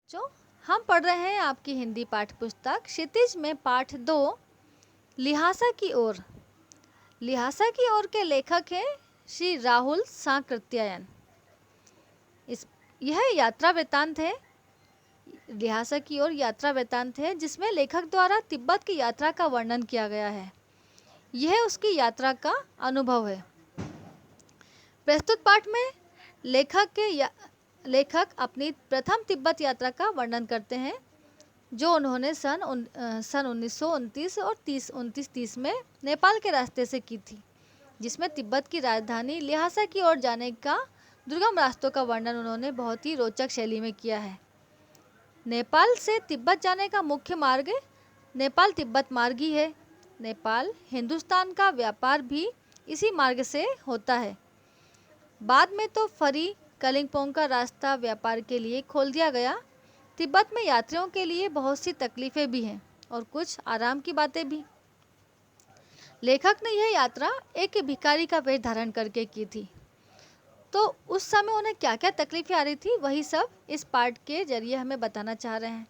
जो हम पढ़ रहे हैं आपकी हिंदी पाठ्य पुस्तक क्षितिज में पाठ 2 लिहासा की ओर। लिहासा की ओर के लेखक हैं श्री राहुल सांकृत्यायन। यह यात्रा वृत्तांत है। लिहासा की ओर यात्रा वृत्तांत है जिसमें लेखक द्वारा तिब्बत की यात्रा का वर्णन किया गया है। यह उसकी यात्रा का अनुभव है। प्रस्तुत पाठ में लेखक अपनी प्रथम तिब्बत यात्रा का वर्णन करते हैं जो उन्होंने सन 1929 और 29-30 में नेपाल के रास्ते से की थी, जिसमें तिब्बत की राजधानी ल्हासा की ओर जाने का दुर्गम रास्तों का वर्णन उन्होंने बहुत ही रोचक शैली में किया है। नेपाल से तिब्बत जाने का मुख्य मार्ग नेपाल तिब्बत मार्ग ही है। नेपाल हिंदुस्तान का व्यापार भी इसी मार्ग से होता है। बाद में तो फरी कलिंगपोंग का रास्ता व्यापार के लिए खोल दिया गया। तिब्बत में यात्रियों के लिए बहुत सी तकलीफें भी हैं और कुछ आराम की बातें भी। लेखक ने यह यात्रा एक भिखारी का वेश धारण करके की थी, तो उस समय उन्हें क्या क्या तकलीफें आ रही थी वही सब इस पाठ के जरिए हमें बताना चाह रहे हैं।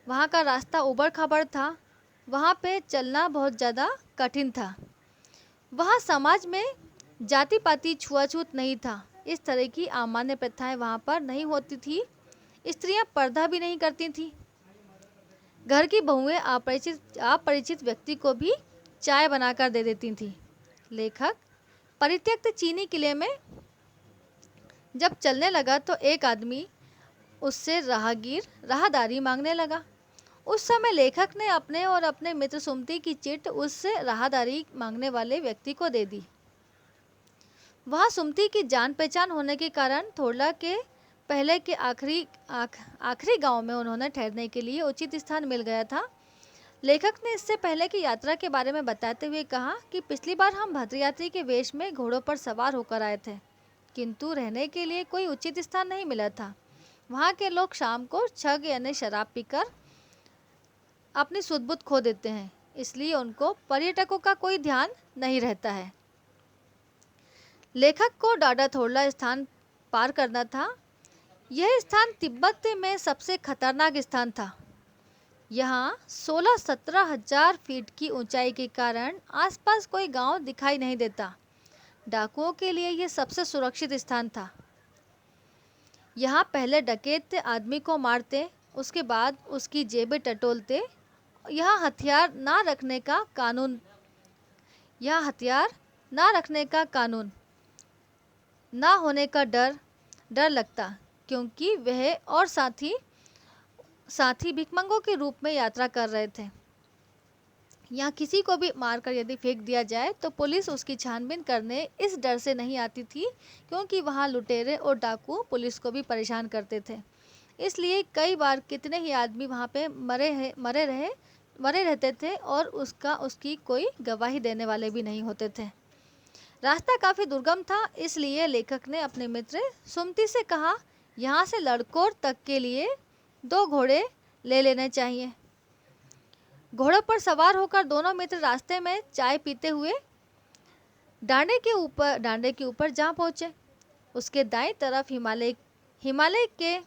वहाँ का रास्ता उबड़ खाबड़ था, वहाँ पे चलना बहुत ज़्यादा कठिन था। वहाँ समाज में जाति पाति छुआछूत नहीं था। इस तरह की अमान्य प्रथाएं वहाँ पर नहीं होती थी। स्त्रियां पर्दा भी नहीं करती थीं। घर की बहुएं अपरिचित व्यक्ति को भी चाय बनाकर दे देती थीं। लेखक परित्यक्त चीनी किले में जब चलने लगा तो एक आदमी उससे राहदारी मांगने लगा। उस समय लेखक ने अपने और अपने मित्र सुमति की चिट उस राहदारी मांगने वाले व्यक्ति को दे दी। वहाँ सुमति की जान पहचान होने के कारण थोरला के पहले के आखिरी गांव में उन्होंने ठहरने के लिए उचित स्थान मिल गया था। लेखक ने इससे पहले की यात्रा के बारे में बताते हुए कहा कि पिछली बार हम भद्रयात्री के वेश में घोड़ों पर सवार होकर आए थे, किंतु रहने के लिए कोई उचित स्थान नहीं मिला था। वहाँ के लोग शाम को छग यानी शराब पीकर अपनी सुध-बुध खो देते हैं, इसलिए उनको पर्यटकों का कोई ध्यान नहीं रहता है। लेखक को डाडा थोरला स्थान पार करना था। यह स्थान तिब्बत में सबसे खतरनाक स्थान था। यहाँ 16-17 हजार फीट की ऊंचाई के कारण आसपास कोई गांव दिखाई नहीं देता। डाकुओं के लिए यह सबसे सुरक्षित स्थान था। यहाँ पहले डकैत आदमी को मारते, उसके बाद उसकी जेबें टटोलते। यहाँ हथियार ना रखने का कानून ना होने का डर लगता, क्योंकि वह और साथी भिखमंगों के रूप में यात्रा कर रहे थे। यहाँ किसी को भी मारकर यदि फेंक दिया जाए तो पुलिस उसकी छानबीन करने इस डर से नहीं आती थी, क्योंकि वहाँ लुटेरे और डाकू पुलिस को भी परेशान करते थे। इसलिए कई बार कितने ही आदमी वहाँ पे मरे रहते थे और उसकी कोई गवाही देने वाले भी नहीं होते थे। रास्ता काफ़ी दुर्गम था, इसलिए लेखक ने अपने मित्र सुमति से कहा, यहाँ से लड़कोर तक के लिए 2 घोड़े ले लेने चाहिए। घोड़ों पर सवार होकर दोनों मित्र रास्ते में चाय पीते हुए डांडे के ऊपर जा पहुँचे। उसके दाईं तरफ हिमालय के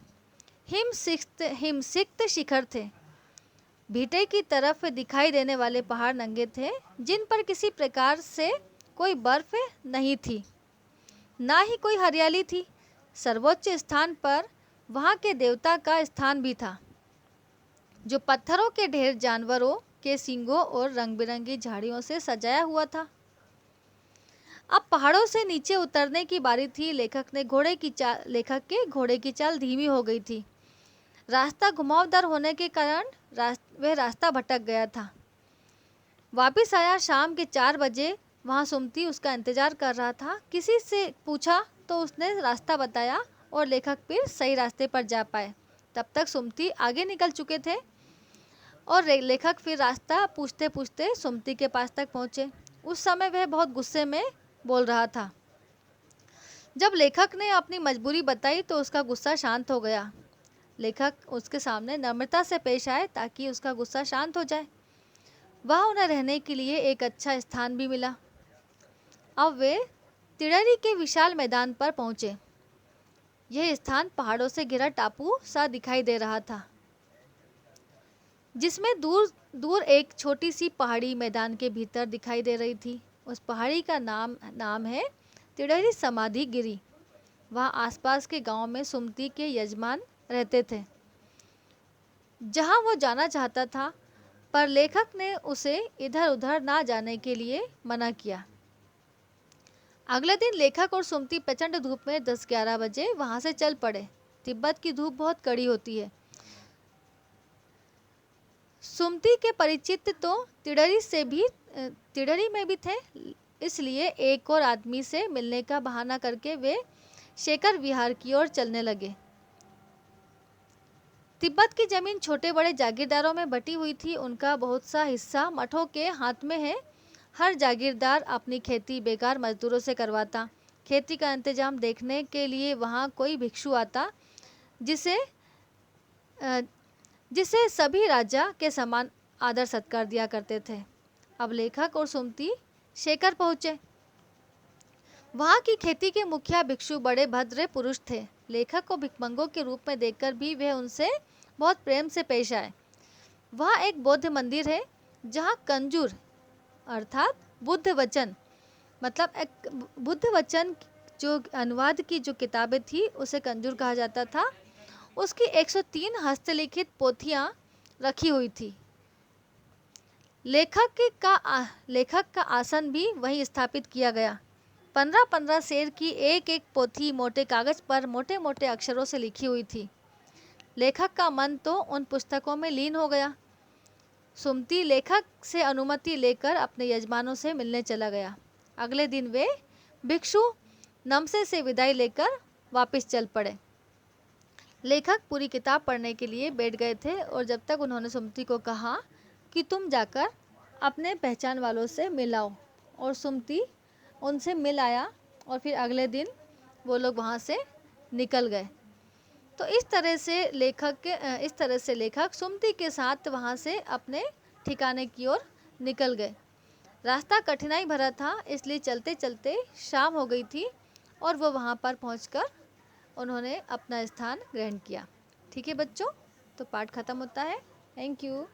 हिमसिक्त शिखर थे। भीटे की तरफ दिखाई देने वाले पहाड़ नंगे थे, जिन पर किसी प्रकार से कोई बर्फ नहीं थी, ना ही कोई हरियाली थी। सर्वोच्च स्थान पर वहाँ के देवता का स्थान भी था, जो पत्थरों के ढेर, जानवरों के सींगों और रंग बिरंगी झाड़ियों से सजाया हुआ था। अब पहाड़ों से नीचे उतरने की बारी थी। लेखक के घोड़े की चाल धीमी हो गई थी। रास्ता घुमावदार होने के कारण वह रास्ता भटक गया था। वापिस आया शाम के 4 बजे। वहाँ सुमति उसका इंतजार कर रहा था। किसी से पूछा तो उसने रास्ता बताया और लेखक फिर सही रास्ते पर जा पाए। तब तक सुमति आगे निकल चुके थे और लेखक फिर रास्ता पूछते पूछते सुमति के पास तक पहुँचे। उस समय वह बहुत गुस्से में बोल रहा था। जब लेखक ने अपनी मजबूरी बताई तो उसका गुस्सा शांत हो गया। लेखक उसके सामने नम्रता से पेश आए ताकि उसका गुस्सा शांत हो जाए। वहाँ उन्हें रहने के लिए एक अच्छा स्थान भी मिला। अब वे तिड़री के विशाल मैदान पर पहुँचे। यह स्थान पहाड़ों से घिरा टापू सा दिखाई दे रहा था, जिसमें दूर दूर एक छोटी सी पहाड़ी मैदान के भीतर दिखाई दे रही थी। उस पहाड़ी का नाम है तिड़री समाधि गिरी। वहाँ आसपास के गांव में सुमति के यजमान रहते थे, जहाँ वो जाना चाहता था, पर लेखक ने उसे इधर उधर ना जाने के लिए मना किया। अगले दिन लेखक और सुमति प्रचंड धूप में 10-11 बजे वहां से चल पड़े। तिब्बत की धूप बहुत कड़ी होती है। सुमति के परिचित तो तिड़री में भी थे, इसलिए एक और आदमी से मिलने का बहाना करके वे शेखर विहार की ओर चलने लगे। तिब्बत की जमीन छोटे बड़े जागीरदारों में बटी हुई थी। उनका बहुत सा हिस्सा मठों के हाथ में है। हर जागीरदार अपनी खेती बेकार मजदूरों से करवाता। खेती का इंतजाम देखने के लिए वहाँ कोई भिक्षु आता, जिसे जिसे सभी राजा के समान आदर सत्कार दिया करते थे। अब लेखक और सुमति शेखर पहुँचे। वहाँ की खेती के मुखिया भिक्षु बड़े भद्र पुरुष थे। लेखक को भिक्षुकों के रूप में देखकर भी वे उनसे बहुत प्रेम से पेश आए। वहाँ एक बौद्ध मंदिर है, जहाँ कंजूर अर्थात बुद्ध वचन, मतलब एक बुद्ध वचन जो अनुवाद की जो किताबें थी उसे कंजूर कहा जाता था। उसकी 103 हस्तलिखित पोथियाँ रखी हुई थी। लेखक का आसन भी वहीं स्थापित किया गया। 15-15 शेर की एक एक पोथी मोटे कागज पर मोटे मोटे अक्षरों से लिखी हुई थी। लेखक का मन तो उन पुस्तकों में लीन हो गया। सुमति लेखक से अनुमति लेकर अपने यजमानों से मिलने चला गया। अगले दिन वे भिक्षु नमसे से विदाई लेकर वापस चल पड़े। लेखक पूरी किताब पढ़ने के लिए बैठ गए थे और जब तक उन्होंने सुमति को कहा कि तुम जाकर अपने पहचान वालों से मिलाओ, और सुमति उनसे मिल आया और फिर अगले दिन वो लोग वहाँ से निकल गए। तो इस तरह से लेखक सुमति के साथ वहाँ से अपने ठिकाने की ओर निकल गए। रास्ता कठिनाई भरा था, इसलिए चलते चलते शाम हो गई थी और वो वहाँ पर पहुँचकर उन्होंने अपना स्थान ग्रहण किया। ठीक है बच्चों, तो पाठ खत्म होता है। Thank you.